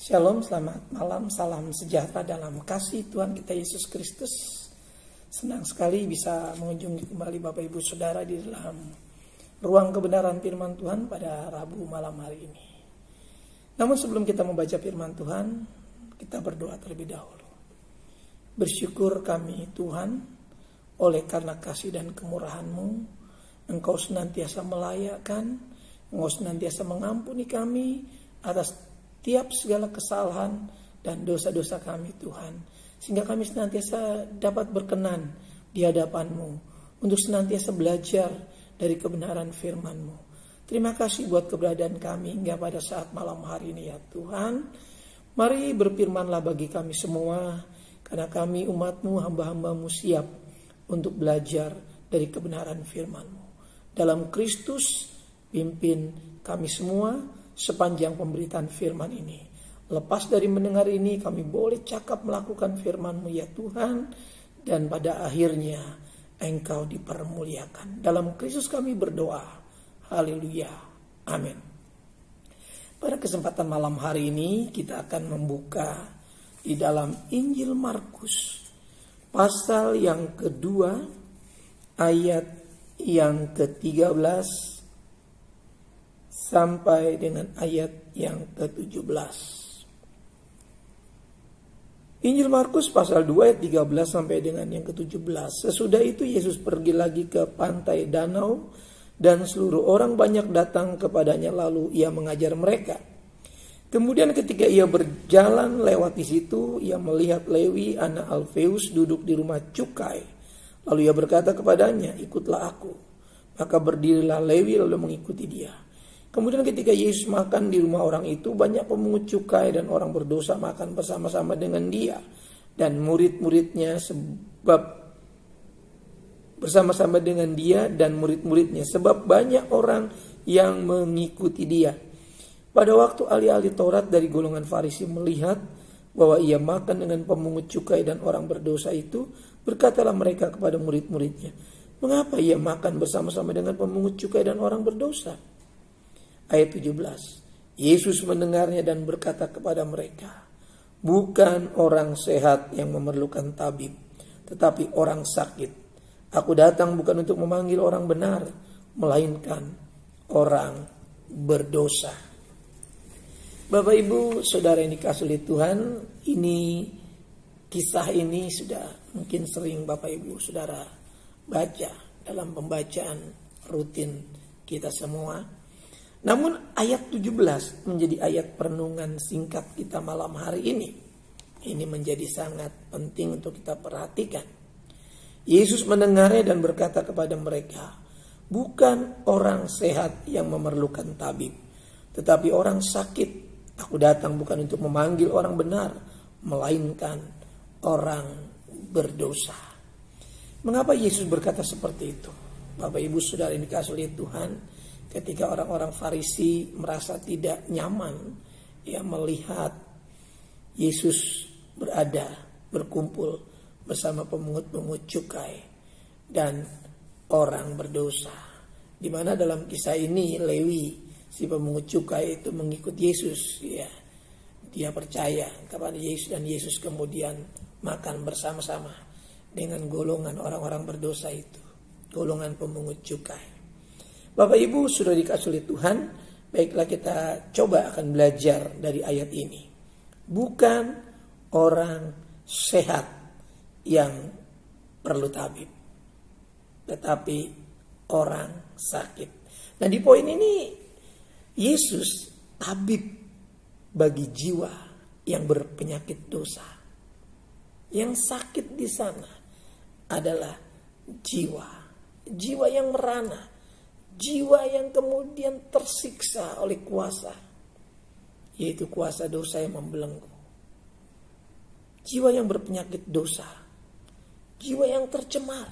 Shalom, selamat malam, salam sejahtera dalam kasih Tuhan kita Yesus Kristus. Senang sekali bisa mengunjungi kembali Bapak Ibu Saudara di dalam ruang kebenaran firman Tuhan pada Rabu malam hari ini. Namun sebelum kita membaca firman Tuhan, kita berdoa terlebih dahulu. Bersyukur kami Tuhan, oleh karena kasih dan kemurahan-Mu, Engkau senantiasa melayakkan, Engkau senantiasa mengampuni kami atas tiap segala kesalahan dan dosa-dosa kami Tuhan. Sehingga kami senantiasa dapat berkenan di hadapan-Mu untuk senantiasa belajar dari kebenaran firman-Mu. Terima kasih buat keberadaan kami hingga pada saat malam hari ini ya Tuhan. Mari berfirman-Lah bagi kami semua, karena kami umat-Mu, hamba-hamba-Mu siap untuk belajar dari kebenaran firman-Mu. Dalam Kristus, pimpin kami semua sepanjang pemberitaan firman ini. Lepas dari mendengar ini, kami boleh cakap melakukan firman-Mu ya Tuhan, dan pada akhirnya Engkau dipermuliakan. Dalam Kristus kami berdoa. Haleluya. Amin. Pada kesempatan malam hari ini kita akan membuka di dalam Injil Markus pasal yang kedua, ayat yang ke-13 sampai dengan ayat yang ke-17. Injil Markus pasal 2 ayat 13 sampai dengan yang ke-17. Sesudah itu Yesus pergi lagi ke pantai danau dan seluruh orang banyak datang kepadanya, lalu ia mengajar mereka. Kemudian ketika ia berjalan lewat di situ, ia melihat Lewi anak Alfeus duduk di rumah cukai. Lalu ia berkata kepadanya, "Ikutlah aku." Maka berdirilah Lewi lalu mengikuti dia. Kemudian ketika Yesus makan di rumah orang itu, banyak pemungut cukai dan orang berdosa makan bersama-sama dengan dia. Dan murid-muridnya bersama-sama dengan dia dan murid-muridnya, sebab banyak orang yang mengikuti dia. Pada waktu ahli-ahli Taurat dari golongan Farisi melihat bahwa ia makan dengan pemungut cukai dan orang berdosa itu, berkatalah mereka kepada murid-muridnya, "Mengapa ia makan bersama-sama dengan pemungut cukai dan orang berdosa?" Ayat 17. Yesus mendengarnya dan berkata kepada mereka, "Bukan orang sehat yang memerlukan tabib, tetapi orang sakit. Aku datang bukan untuk memanggil orang benar, melainkan orang berdosa." Bapak Ibu Saudara yang dikasihi oleh Tuhan, kisah ini sudah mungkin sering Bapak Ibu Saudara baca dalam pembacaan rutin kita semua. Namun ayat 17 menjadi ayat perenungan singkat kita malam hari ini. Ini menjadi sangat penting untuk kita perhatikan. Yesus mendengarnya dan berkata kepada mereka, "Bukan orang sehat yang memerlukan tabib, tetapi orang sakit. Aku datang bukan untuk memanggil orang benar, melainkan orang berdosa." Mengapa Yesus berkata seperti itu? Bapak Ibu Saudara yang dikasihi oleh Tuhan, ketika orang-orang Farisi merasa tidak nyaman melihat Yesus berkumpul bersama pemungut-pemungut cukai dan orang berdosa. Di mana dalam kisah ini Lewi, si pemungut cukai itu mengikut Yesus, dia percaya kepada Yesus dan Yesus kemudian makan bersama-sama dengan golongan orang-orang berdosa itu, golongan pemungut cukai. Bapak Ibu sudah dikasihi oleh Tuhan, baiklah kita coba akan belajar dari ayat ini. Bukan orang sehat yang perlu tabib, tetapi orang sakit. Nah di poin ini Yesus tabib bagi jiwa yang berpenyakit dosa. Yang sakit di sana adalah jiwa yang merana. Jiwa yang kemudian tersiksa oleh kuasa, yaitu kuasa dosa yang membelenggu. Jiwa yang berpenyakit dosa, jiwa yang tercemar,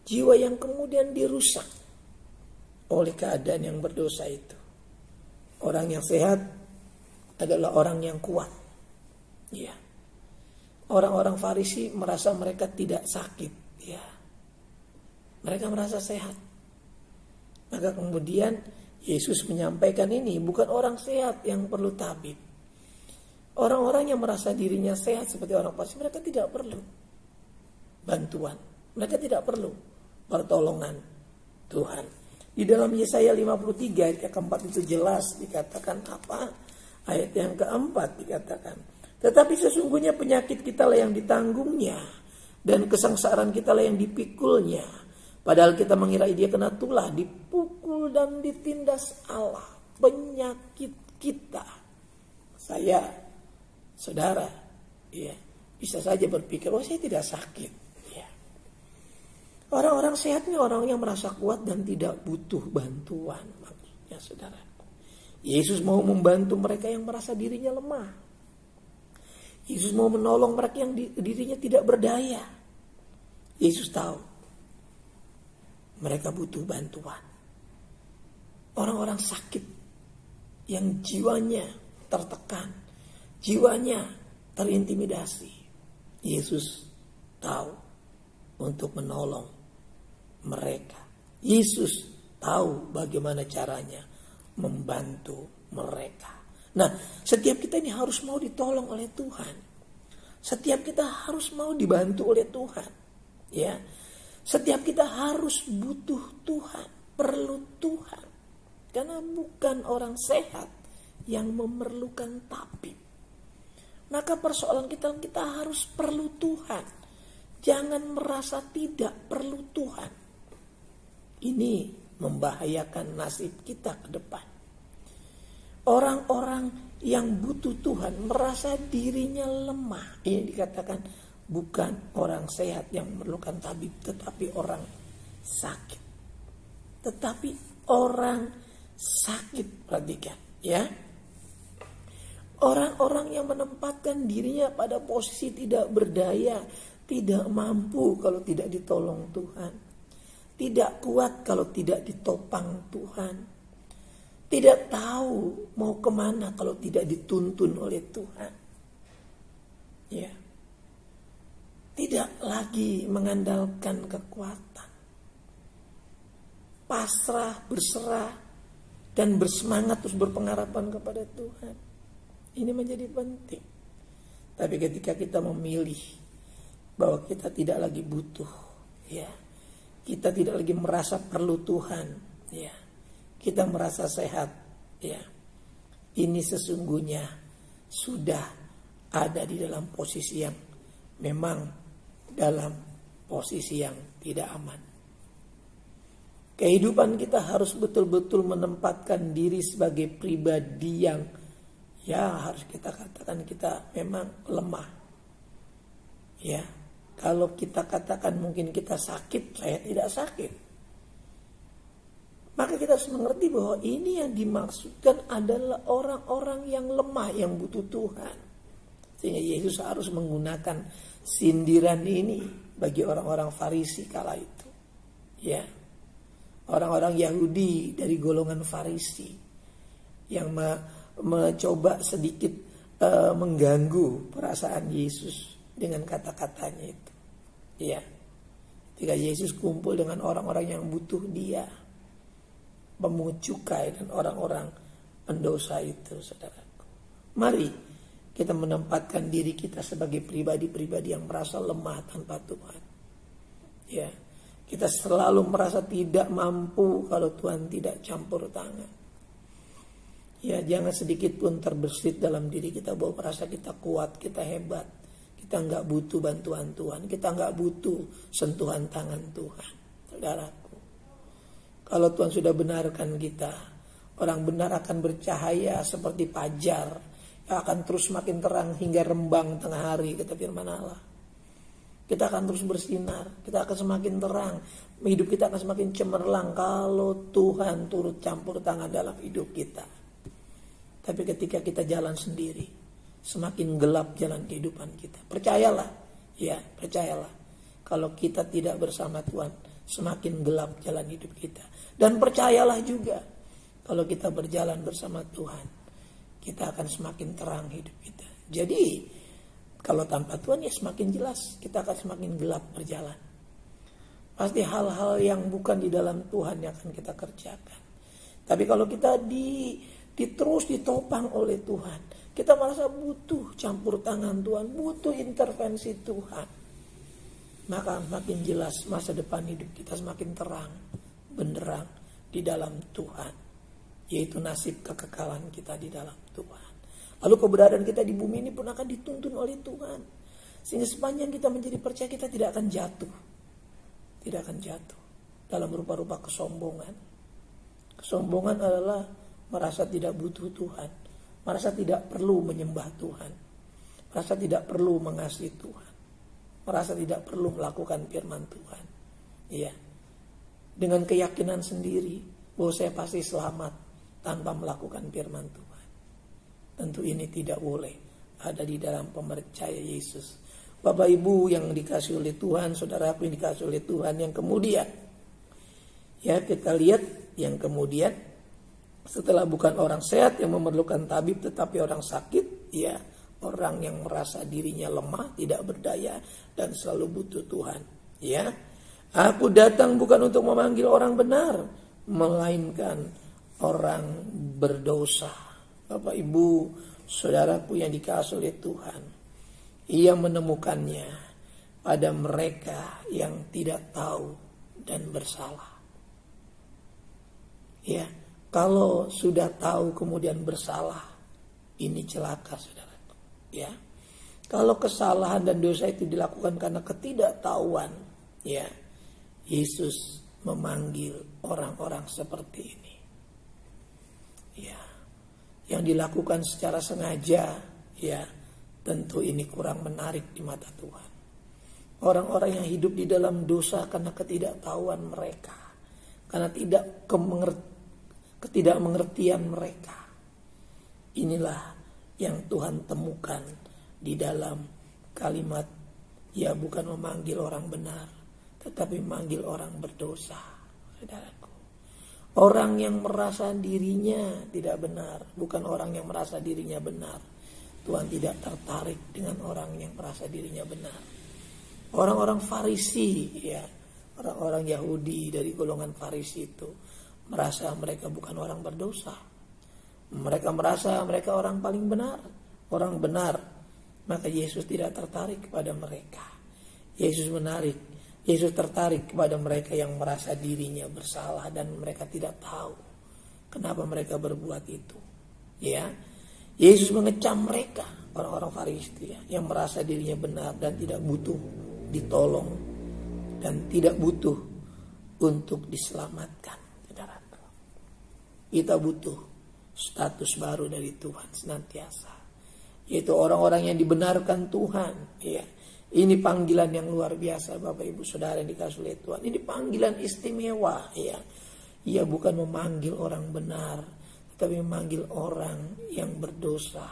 jiwa yang kemudian dirusak oleh keadaan yang berdosa itu. Orang yang sehat adalah orang yang kuat. Orang-orang Farisi merasa mereka tidak sakit, mereka merasa sehat. Maka kemudian Yesus menyampaikan ini, bukan orang sehat yang perlu tabib, Orang-orang yang merasa dirinya sehat seperti orang fasik, mereka tidak perlu bantuan. Mereka tidak perlu pertolongan Tuhan. Di dalam Yesaya 53 ayat yang keempat itu jelas dikatakan apa? Ayat yang keempat dikatakan, tetapi sesungguhnya penyakit kita lah yang ditanggungnya, dan kesengsaraan kita lah yang dipikulnya. Padahal kita mengira dia kena tulah, dipukul dan ditindas Allah. Penyakit kita. Saya, saudara, ya, bisa saja berpikir, oh saya tidak sakit. Ya. Orang-orang sehatnya orang yang merasa kuat dan tidak butuh bantuan. Maksudnya saudara, Yesus mau membantu mereka yang merasa dirinya lemah. Yesus mau menolong mereka yang dirinya tidak berdaya. Yesus tahu mereka butuh bantuan. Orang-orang sakit yang jiwanya tertekan, jiwanya terintimidasi. Yesus tahu untuk menolong mereka. Yesus tahu bagaimana caranya membantu mereka. Nah, setiap kita ini harus mau ditolong oleh Tuhan. Setiap kita harus mau dibantu oleh Tuhan. Ya. Setiap kita harus butuh Tuhan, perlu Tuhan. Karena bukan orang sehat yang memerlukan tabib. Maka persoalan kita harus perlu Tuhan. Jangan merasa tidak perlu Tuhan. Ini membahayakan nasib kita ke depan. Orang-orang yang butuh Tuhan merasa dirinya lemah. Ini dikatakan bukan orang sehat yang memerlukan tabib, tetapi orang sakit. Tetapi orang sakit, perhatikan ya. Orang-orang yang menempatkan dirinya pada posisi tidak berdaya, tidak mampu kalau tidak ditolong Tuhan, tidak kuat kalau tidak ditopang Tuhan, tidak tahu mau kemana kalau tidak dituntun oleh Tuhan. Ya. Tidak lagi mengandalkan kekuatan. Pasrah, berserah, dan bersemangat terus berpengharapan kepada Tuhan. Ini menjadi penting. Tapi ketika kita memilih bahwa kita tidak lagi butuh, ya, kita tidak lagi merasa perlu Tuhan, ya, kita merasa sehat, ya, ini sesungguhnya sudah ada di dalam posisi yang memang dalam posisi yang tidak aman. Kehidupan kita harus betul-betul menempatkan diri sebagai pribadi yang ya harus kita katakan kita memang lemah. Ya, kalau kita katakan mungkin kita sakit, saya tidak sakit. Maka kita harus mengerti bahwa ini yang dimaksudkan adalah orang-orang yang lemah yang butuh Tuhan. Sehingga Yesus harus menggunakan sindiran ini bagi orang-orang Farisi kala itu. Ya. Orang-orang Yahudi dari golongan Farisi yang mencoba sedikit mengganggu perasaan Yesus dengan kata-katanya itu. Ya. Ketika Yesus kumpul dengan orang-orang yang butuh dia, pemungut cukai dan orang-orang pendosa itu, saudaraku. Mari kita menempatkan diri kita sebagai pribadi-pribadi yang merasa lemah tanpa Tuhan. Ya, kita selalu merasa tidak mampu kalau Tuhan tidak campur tangan. Ya, jangan sedikit pun terbersit dalam diri kita bahwa merasa kita kuat, kita hebat. Kita nggak butuh bantuan Tuhan, kita nggak butuh sentuhan tangan Tuhan. Saudaraku, kalau Tuhan sudah benarkan kita, orang benar akan bercahaya seperti fajar, akan terus makin terang hingga rembang tengah hari, kata firman Allah. Kita akan terus bersinar, kita akan semakin terang, hidup kita akan semakin cemerlang kalau Tuhan turut campur tangan dalam hidup kita. Tapi ketika kita jalan sendiri, semakin gelap jalan kehidupan kita. Percayalah, ya percayalah, kalau kita tidak bersama Tuhan, semakin gelap jalan hidup kita. Dan percayalah juga, kalau kita berjalan bersama Tuhan, kita akan semakin terang hidup kita. Jadi kalau tanpa Tuhan ya semakin jelas, kita akan semakin gelap berjalan. Pasti hal-hal yang bukan di dalam Tuhan yang akan kita kerjakan. Tapi kalau kita terus ditopang oleh Tuhan. Kita merasa butuh campur tangan Tuhan, butuh intervensi Tuhan. Maka makin jelas masa depan hidup kita semakin terang, benderang di dalam Tuhan. Yaitu nasib kekekalan kita di dalam Tuhan. Lalu keberadaan kita di bumi ini pun akan dituntun oleh Tuhan. Sehingga sepanjang kita menjadi percaya, kita tidak akan jatuh. Tidak akan jatuh dalam rupa-rupa kesombongan. Kesombongan adalah merasa tidak butuh Tuhan, merasa tidak perlu menyembah Tuhan, merasa tidak perlu mengasihi Tuhan, merasa tidak perlu melakukan firman Tuhan. Iya. Dengan keyakinan sendiri bahwa saya pasti selamat tanpa melakukan firman Tuhan. Tentu ini tidak boleh ada di dalam pemercaya Yesus. Bapak Ibu yang dikasihi oleh Tuhan, saudaraku yang dikasihi oleh Tuhan, yang kemudian ya kita lihat yang kemudian setelah bukan orang sehat yang memerlukan tabib tetapi orang sakit, ya orang yang merasa dirinya lemah, tidak berdaya dan selalu butuh Tuhan. Ya, aku datang bukan untuk memanggil orang benar, melainkan orang berdosa. Bapak Ibu, saudaraku yang dikasihi oleh Tuhan, Ia menemukannya pada mereka yang tidak tahu dan bersalah. Ya, kalau sudah tahu kemudian bersalah, ini celaka, saudaraku. Ya, kalau kesalahan dan dosa itu dilakukan karena ketidaktahuan, ya, Yesus memanggil orang-orang seperti ini. Ya, yang dilakukan secara sengaja, ya, tentu ini kurang menarik di mata Tuhan. Orang-orang yang hidup di dalam dosa karena ketidaktahuan mereka, karena ketidakmengertian mereka. Inilah yang Tuhan temukan di dalam kalimat, ya bukan memanggil orang benar, tetapi memanggil orang berdosa. Saudaraku, orang yang merasa dirinya tidak benar, bukan orang yang merasa dirinya benar. Tuhan tidak tertarik dengan orang yang merasa dirinya benar. Orang-orang Farisi, ya, orang-orang Yahudi dari golongan Farisi itu merasa mereka bukan orang berdosa. Mereka merasa mereka orang paling benar, orang benar. Maka Yesus tidak tertarik kepada mereka. Yesus tertarik kepada mereka yang merasa dirinya bersalah dan mereka tidak tahu kenapa mereka berbuat itu. Ya, Yesus mengecam mereka, orang-orang Farisi, ya, yang merasa dirinya benar dan tidak butuh ditolong dan tidak butuh untuk diselamatkan. Kita butuh status baru dari Tuhan senantiasa, yaitu orang-orang yang dibenarkan Tuhan. Ya, ini panggilan yang luar biasa, Bapak Ibu Saudara yang dikasihi oleh Tuhan. Ini panggilan istimewa. Ya, Ia bukan memanggil orang benar, tetapi memanggil orang yang berdosa,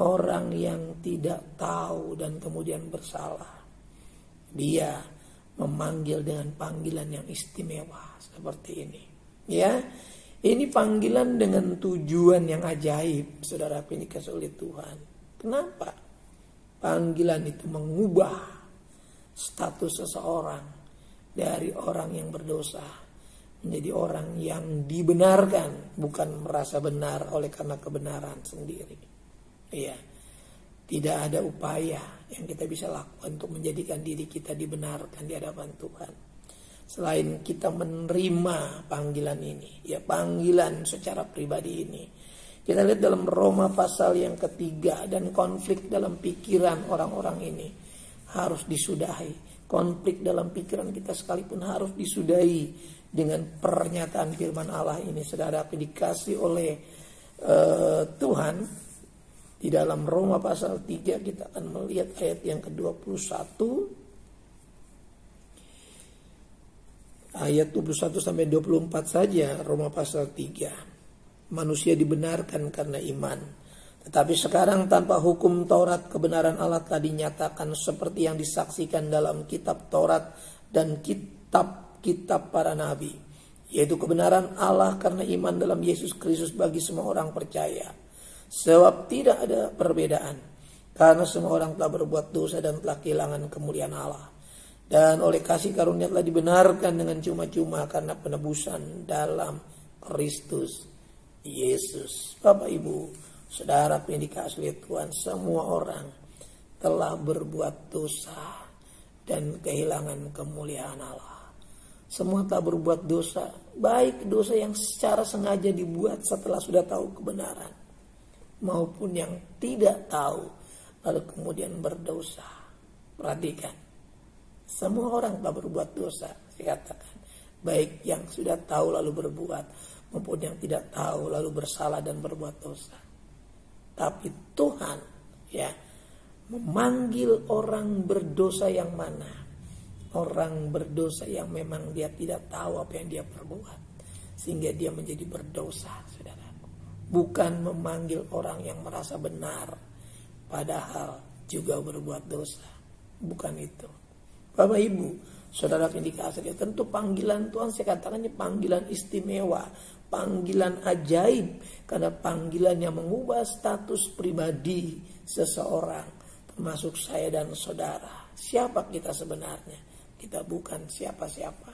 orang yang tidak tahu dan kemudian bersalah. Dia memanggil dengan panggilan yang istimewa seperti ini. Ya, ini panggilan dengan tujuan yang ajaib, saudara ini dikasihi oleh Tuhan. Kenapa? Panggilan itu mengubah status seseorang dari orang yang berdosa menjadi orang yang dibenarkan, bukan merasa benar oleh karena kebenaran sendiri. Iya, tidak ada upaya yang kita bisa lakukan untuk menjadikan diri kita dibenarkan di hadapan Tuhan selain kita menerima panggilan ini, ya, panggilan secara pribadi ini. Kita lihat dalam Roma pasal yang ketiga, dan konflik dalam pikiran orang-orang ini harus disudahi. Konflik dalam pikiran kita sekalipun harus disudahi dengan pernyataan firman Allah ini. Saudara dikasih oleh Tuhan, di dalam Roma pasal 3 kita akan melihat ayat yang ke-21. Ayat 21 sampai 24 saja, Roma pasal 3. Manusia dibenarkan karena iman. Tetapi sekarang tanpa hukum Taurat, kebenaran Allah telah dinyatakan seperti yang disaksikan dalam kitab Taurat dan kitab-kitab para nabi, yaitu kebenaran Allah karena iman dalam Yesus Kristus bagi semua orang percaya. Sebab tidak ada perbedaan, karena semua orang telah berbuat dosa dan telah kehilangan kemuliaan Allah. Dan oleh kasih karunia telah dibenarkan dengan cuma-cuma karena penebusan dalam Kristus Yesus. Bapak Ibu, saudara yang dikasihi Tuhan, semua orang telah berbuat dosa dan kehilangan kemuliaan Allah. Semua telah berbuat dosa, baik dosa yang secara sengaja dibuat setelah sudah tahu kebenaran, maupun yang tidak tahu lalu kemudian berdosa. Perhatikan, semua orang telah berbuat dosa, saya katakan, baik yang sudah tahu lalu berbuat, maupun yang tidak tahu lalu bersalah dan berbuat dosa. Tapi Tuhan memanggil orang berdosa yang mana? Orang berdosa yang memang dia tidak tahu apa yang dia perbuat, sehingga dia menjadi berdosa, saudaraku. Bukan memanggil orang yang merasa benar, padahal juga berbuat dosa. Bukan itu. Bapak Ibu, saudara yang dikasihi, tentu panggilan Tuhan saya katakannya panggilan istimewa, panggilan ajaib, karena panggilan yang mengubah status pribadi seseorang, termasuk saya dan saudara. Siapa kita sebenarnya? Kita bukan siapa-siapa.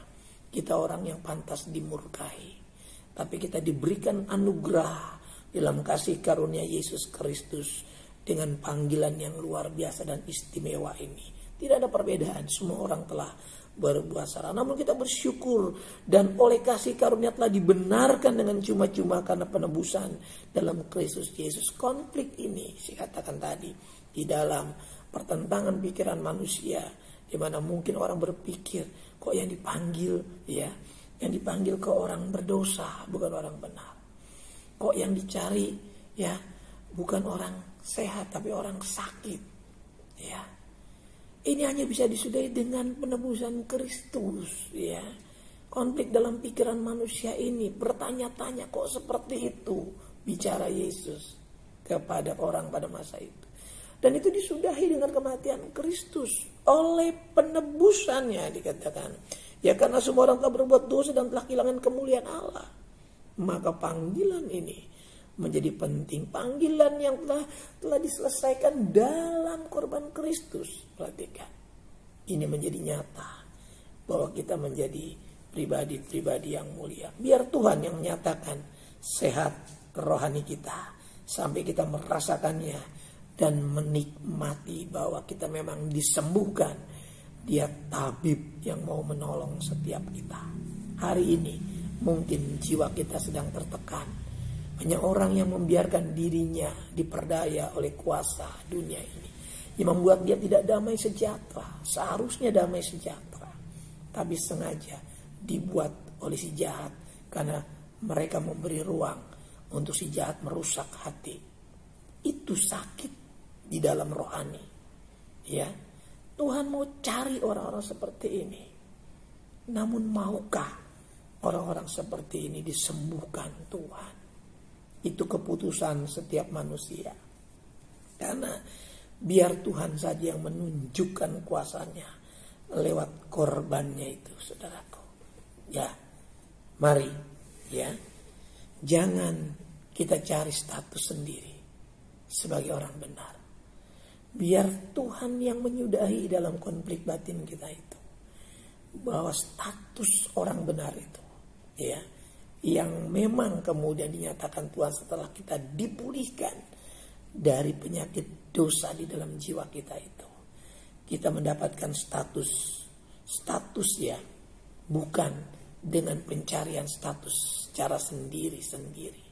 Kita orang yang pantas dimurkai, tapi kita diberikan anugerah dalam kasih karunia Yesus Kristus dengan panggilan yang luar biasa dan istimewa ini. Tidak ada perbedaan, semua orang telah berbuat salah. Namun kita bersyukur dan oleh kasih karunia telah dibenarkan dengan cuma-cuma karena penebusan dalam Kristus Yesus. Konflik ini saya katakan tadi di dalam pertentangan pikiran manusia, di mana mungkin orang berpikir kok yang dipanggil yang dipanggil ke orang berdosa bukan orang benar. Kok yang dicari bukan orang sehat tapi orang sakit. Ini hanya bisa disudahi dengan penebusan Kristus. Konflik dalam pikiran manusia ini bertanya-tanya kok seperti itu bicara Yesus kepada orang pada masa itu. Dan itu disudahi dengan kematian Kristus oleh penebusannya dikatakan. Karena semua orang telah berbuat dosa dan telah kehilangan kemuliaan Allah. Maka panggilan ini menjadi penting. Panggilan yang telah diselesaikan dalam korban Kristus. Perhatikan. Ini menjadi nyata bahwa kita menjadi pribadi-pribadi yang mulia. Biar Tuhan yang menyatakan sehat rohani kita sampai kita merasakannya dan menikmati bahwa kita memang disembuhkan. Dia tabib yang mau menolong setiap kita. Hari ini mungkin jiwa kita sedang tertekan. Banyak orang yang membiarkan dirinya diperdaya oleh kuasa dunia ini, yang membuat dia tidak damai sejahtera. Seharusnya damai sejahtera, tapi sengaja dibuat oleh si jahat, karena mereka memberi ruang untuk si jahat merusak hati. Itu sakit di dalam rohani. Tuhan mau cari orang-orang seperti ini. Namun maukah orang-orang seperti ini disembuhkan Tuhan? Itu keputusan setiap manusia. Karena biar Tuhan saja yang menunjukkan kuasanya lewat korbannya itu, saudaraku. Mari jangan kita cari status sendiri sebagai orang benar. Biar Tuhan yang menyudahi dalam konflik batin kita itu, bahwa status orang benar itu yang memang kemudian dinyatakan Tuhan setelah kita dipulihkan dari penyakit dosa di dalam jiwa kita itu. Kita mendapatkan status bukan dengan pencarian status secara sendiri-sendiri,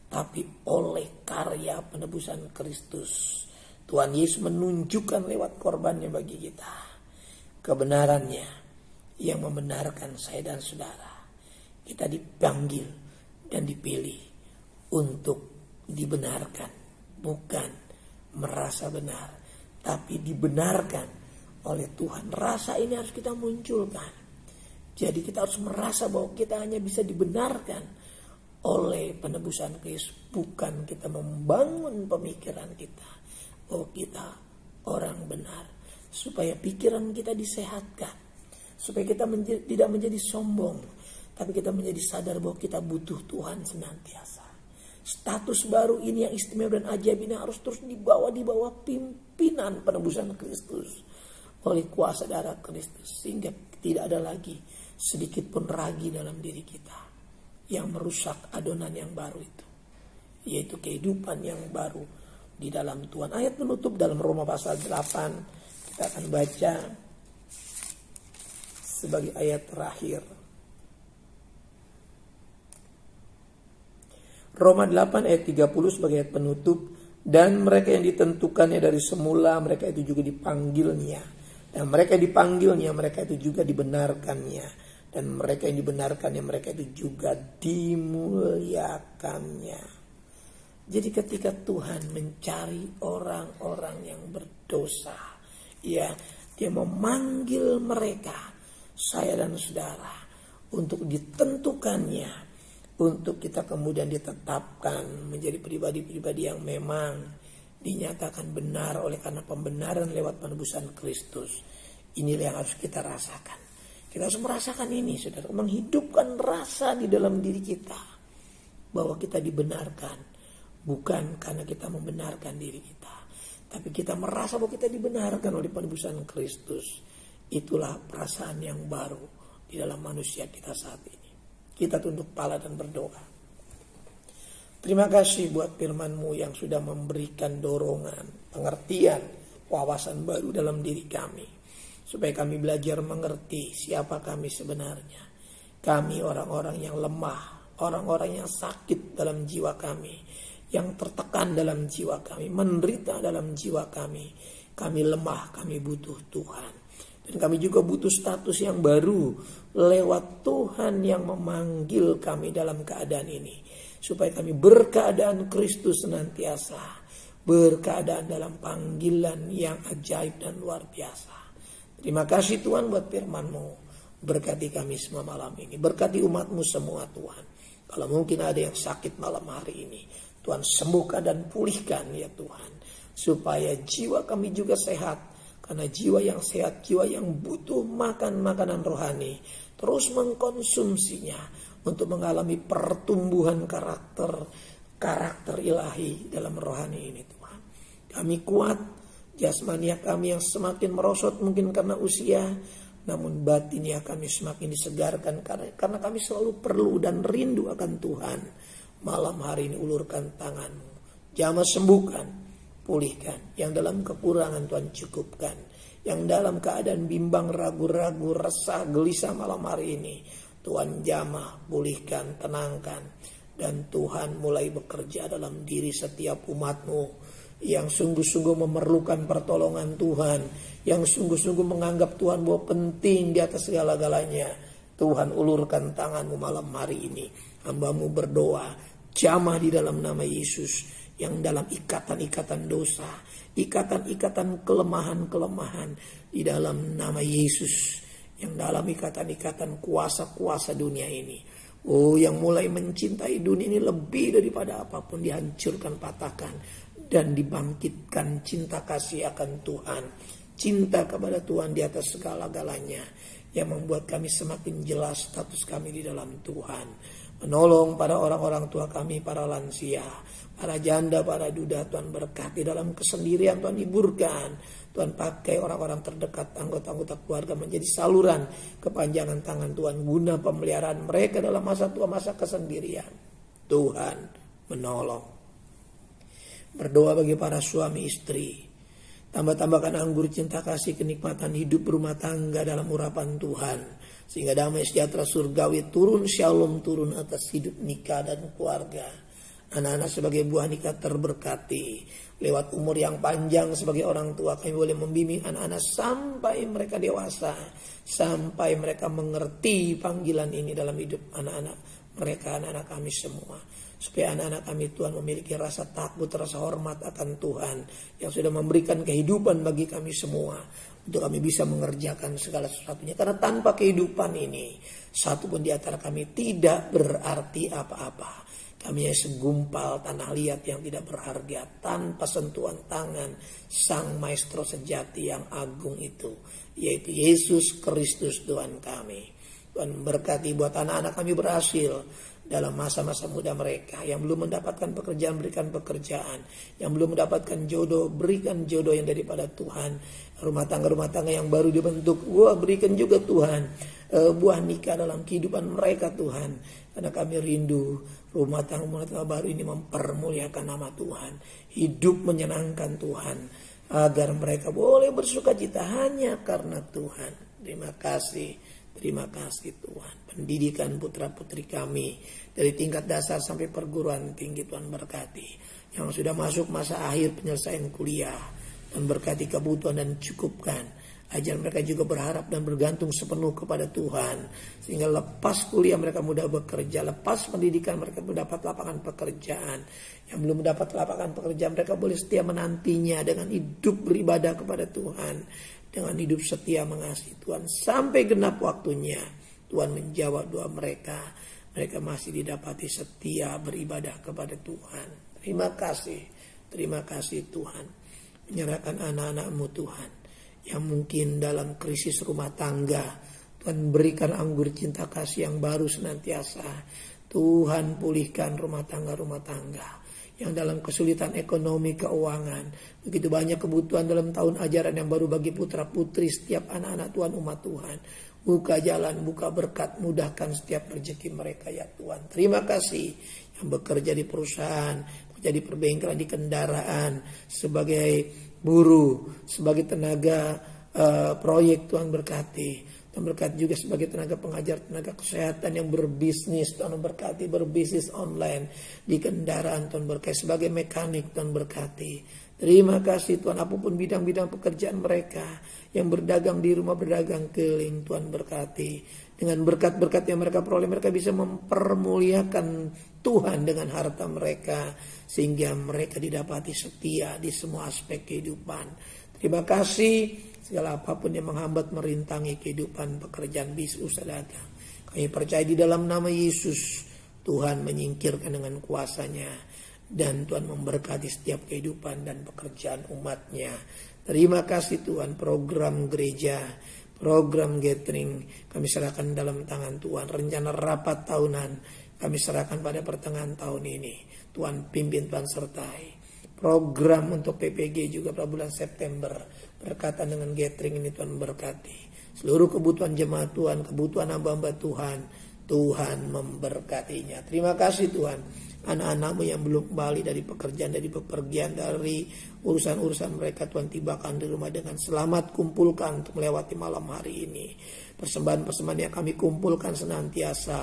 tapi oleh karya penebusan Kristus. Tuhan Yesus menunjukkan lewat korbannya bagi kita kebenarannya yang membenarkan saya dan saudara. Kita dipanggil dan dipilih untuk dibenarkan, bukan merasa benar, tapi dibenarkan oleh Tuhan. Rasa ini harus kita munculkan. Jadi kita harus merasa bahwa kita hanya bisa dibenarkan oleh penebusan Kristus, bukan kita membangun pemikiran kita bahwa kita orang benar, supaya pikiran kita disehatkan, supaya kita tidak menjadi sombong, tapi kita menjadi sadar bahwa kita butuh Tuhan senantiasa. Status baru ini yang istimewa dan ajaib ini harus terus dibawa di bawah pimpinan penebusan Kristus oleh kuasa darah Kristus, sehingga tidak ada lagi sedikit pun ragi dalam diri kita yang merusak adonan yang baru itu. yaitu kehidupan yang baru di dalam Tuhan. Ayat penutup dalam Roma pasal 8 kita akan baca sebagai ayat terakhir. Roma 8 ayat 30 sebagai ayat penutup. Dan mereka yang ditentukannya dari semula, mereka itu juga dipanggilnya. Dan mereka dipanggilnya, mereka itu juga dibenarkannya. Dan mereka yang dibenarkannya, mereka itu juga dimuliakannya. Jadi ketika Tuhan mencari orang-orang yang berdosa, ya, Dia memanggil mereka, saya dan saudara, untuk ditentukannya, untuk kita kemudian ditetapkan menjadi pribadi-pribadi yang memang dinyatakan benar oleh karena pembenaran lewat penebusan Kristus. Inilah yang harus kita rasakan. Kita harus merasakan ini, saudara, menghidupkan rasa di dalam diri kita bahwa kita dibenarkan, bukan karena kita membenarkan diri kita, tapi kita merasa bahwa kita dibenarkan oleh penebusan Kristus. Itulah perasaan yang baru di dalam manusia kita saat ini. Kita tunduk kepala dan berdoa. Terima kasih buat firman-Mu yang sudah memberikan dorongan, pengertian, wawasan baru dalam diri kami. Supaya kami belajar mengerti siapa kami sebenarnya. Kami orang-orang yang lemah, orang-orang yang sakit dalam jiwa kami, yang tertekan dalam jiwa kami, menderita dalam jiwa kami. Kami lemah, kami butuh Tuhan. Dan kami juga butuh status yang baru lewat Tuhan yang memanggil kami dalam keadaan ini. Supaya kami berkeadaan Kristus senantiasa. Berkeadaan dalam panggilan yang ajaib dan luar biasa. Terima kasih Tuhan buat firman-Mu. Berkati kami semua malam ini. Berkati umat-Mu semua Tuhan. Kalau mungkin ada yang sakit malam hari ini, Tuhan sembuhkan dan pulihkan ya Tuhan. Supaya jiwa kami juga sehat. Karena jiwa yang sehat, jiwa yang butuh makan makanan rohani, terus mengkonsumsinya untuk mengalami pertumbuhan karakter ilahi dalam rohani ini Tuhan. Kami kuat, jasmania kami yang semakin merosot mungkin karena usia, namun batinnya kami semakin disegarkan karena kami selalu perlu dan rindu akan Tuhan. Malam hari ini ulurkan tangan-Mu, jamah sembuhkan, pulihkan. Yang dalam kekurangan Tuhan cukupkan. Yang dalam keadaan bimbang, ragu-ragu, resah, gelisah malam hari ini, Tuhan jamah, pulihkan, tenangkan. Dan Tuhan mulai bekerja dalam diri setiap umat-Mu yang sungguh-sungguh memerlukan pertolongan Tuhan, yang sungguh-sungguh menganggap Tuhan bahwa penting di atas segala-galanya. Tuhan ulurkan tangan-Mu malam hari ini. Hamba-Mu berdoa, jamah di dalam nama Yesus, yang dalam ikatan-ikatan dosa, ikatan-ikatan kelemahan-kelemahan di dalam nama Yesus, yang dalam ikatan-ikatan kuasa-kuasa dunia ini. Oh, yang mulai mencintai dunia ini lebih daripada apapun, dihancurkan, patahkan, dan dibangkitkan cinta kasih akan Tuhan. Cinta kepada Tuhan di atas segala-galanya, yang membuat kami semakin jelas status kami di dalam Tuhan. Menolong para orang-orang tua kami, para lansia, para janda, para duda, Tuhan berkati dalam kesendirian, Tuhan hiburkan. Tuhan pakai orang-orang terdekat, anggota-anggota keluarga menjadi saluran kepanjangan tangan Tuhan, guna pemeliharaan mereka dalam masa tua, masa kesendirian. Tuhan menolong. Berdoa bagi para suami istri, tambah-tambahkan anggur cinta kasih, kenikmatan hidup berumah tangga dalam urapan Tuhan. Sehingga damai sejahtera surgawi turun, shalom turun atas hidup nikah dan keluarga. Anak-anak sebagai buah nikah terberkati. Lewat umur yang panjang sebagai orang tua, kami boleh membimbing anak-anak sampai mereka dewasa. Sampai mereka mengerti panggilan ini dalam hidup anak-anak mereka, anak-anak kami semua. Supaya anak-anak kami Tuhan memiliki rasa takut, rasa hormat akan Tuhan. Yang sudah memberikan kehidupan bagi kami semua. Untuk kami bisa mengerjakan segala sesuatunya. Karena tanpa kehidupan ini, satu pun di antara kami tidak berarti apa-apa. Kami hanya segumpal tanah liat yang tidak berharga, tanpa sentuhan tangan Sang Maestro sejati yang agung itu, yaitu Yesus Kristus Tuhan kami. Tuhan berkati buat anak-anak kami berhasil dalam masa-masa muda mereka. Yang belum mendapatkan pekerjaan, berikan pekerjaan. Yang belum mendapatkan jodoh, berikan jodoh yang daripada Tuhan. Rumah tangga yang baru dibentuk, berikan juga Tuhan buah nikah dalam kehidupan mereka Tuhan. Karena kami rindu rumah tangga baru ini mempermuliakan nama Tuhan. Hidup menyenangkan Tuhan. Agar mereka boleh bersuka cita hanya karena Tuhan. Terima kasih Tuhan. Pendidikan putra-putri kami dari tingkat dasar sampai perguruan tinggi Tuhan berkati. Yang sudah masuk masa akhir penyelesaian kuliah, Tuhan berkati kebutuhan dan cukupkan. Ajar mereka juga berharap dan bergantung sepenuh kepada Tuhan. Sehingga lepas kuliah mereka mudah bekerja. Lepas pendidikan mereka mendapat lapangan pekerjaan. Yang belum mendapat lapangan pekerjaan mereka boleh setia menantinya dengan hidup beribadah kepada Tuhan. Dengan hidup setia mengasihi Tuhan. Sampai genap waktunya Tuhan menjawab doa mereka. Mereka masih didapati setia beribadah kepada Tuhan. Terima kasih Tuhan. Menyerahkan anak-anak-Mu Tuhan. Yang mungkin dalam krisis rumah tangga, Tuhan berikan anggur cinta kasih yang baru senantiasa. Tuhan pulihkan rumah tangga. Yang dalam kesulitan ekonomi, keuangan, begitu banyak kebutuhan dalam tahun ajaran yang baru bagi putra putri setiap anak-anak Tuhan, umat Tuhan. Buka jalan, buka berkat, mudahkan setiap rezeki mereka ya Tuhan. Terima kasih yang bekerja di perusahaan, bekerja di perbengkelan, di kendaraan, sebagai buruh, sebagai tenaga proyek, Tuhan berkati. Tuhan berkati juga sebagai tenaga pengajar, tenaga kesehatan yang berbisnis, Tuhan berkati, berbisnis online di kendaraan, Tuhan berkati, sebagai mekanik, Tuhan berkati. Terima kasih Tuhan, apapun bidang-bidang pekerjaan mereka, yang berdagang di rumah, berdagang keliling, Tuhan berkati. Dengan berkat-berkat yang mereka peroleh, mereka bisa mempermuliakan Tuhan dengan harta mereka, sehingga mereka didapati setia di semua aspek kehidupan. Terima kasih segala apapun yang menghambat merintangi kehidupan, pekerjaan, bisnis, usaha dagang. Kami percaya di dalam nama Yesus, Tuhan menyingkirkan dengan kuasa-Nya, dan Tuhan memberkati setiap kehidupan dan pekerjaan umat-Nya. Terima kasih Tuhan, program gereja, program gathering kami serahkan dalam tangan Tuhan. Rencana rapat tahunan kami serahkan pada pertengahan tahun ini. Tuhan pimpin, Tuhan sertai. Program untuk PPG juga pada bulan September berkaitan dengan gathering ini, Tuhan berkati. Seluruh kebutuhan jemaat Tuhan, kebutuhan hamba-hamba Tuhan, Tuhan memberkatinya. Terima kasih Tuhan. Anak-anak-Mu yang belum kembali dari pekerjaan, dari bepergian, dari urusan-urusan mereka, Tuhan tibakan di rumah dengan selamat. Kumpulkan untuk melewati malam hari ini. Persembahan-persembahan yang kami kumpulkan senantiasa,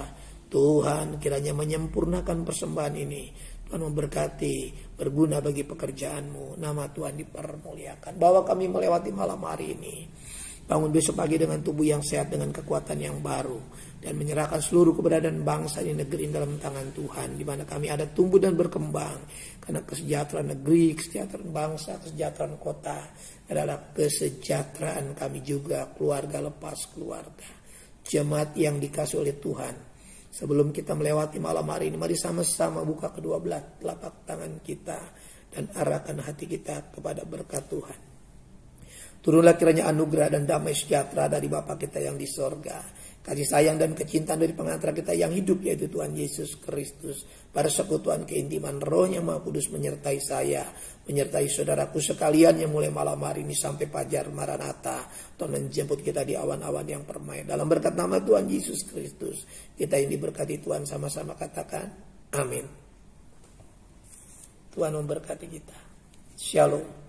Tuhan kiranya menyempurnakan persembahan ini. Tuhan memberkati, berguna bagi pekerjaan-Mu. Nama Tuhan dipermuliakan. Bawa kami melewati malam hari ini. Bangun besok pagi dengan tubuh yang sehat, dengan kekuatan yang baru. Dan menyerahkan seluruh keberadaan bangsa di negeri dalam tangan Tuhan. Di mana kami ada tumbuh dan berkembang. Karena kesejahteraan negeri, kesejahteraan bangsa, kesejahteraan kota adalah kesejahteraan kami juga. Keluarga lepas keluarga. Jemaat yang dikasih oleh Tuhan. Sebelum kita melewati malam hari ini, mari sama-sama buka kedua belah telapak tangan kita. Dan arahkan hati kita kepada berkat Tuhan. Turunlah kiranya anugerah dan damai sejahtera dari Bapa kita yang di sorga. Kasih sayang dan kecintaan dari pengantar kita yang hidup, yaitu Tuhan Yesus Kristus. Persekutuan keintiman Roh-Nya Maha Kudus menyertai saya, menyertai saudaraku sekalian yang mulai malam hari ini sampai fajar Maranatha. Tuhan menjemput kita di awan-awan yang permai. Dalam berkat nama Tuhan Yesus Kristus, kita yang diberkati Tuhan, sama-sama katakan amin. Tuhan memberkati kita. Shalom.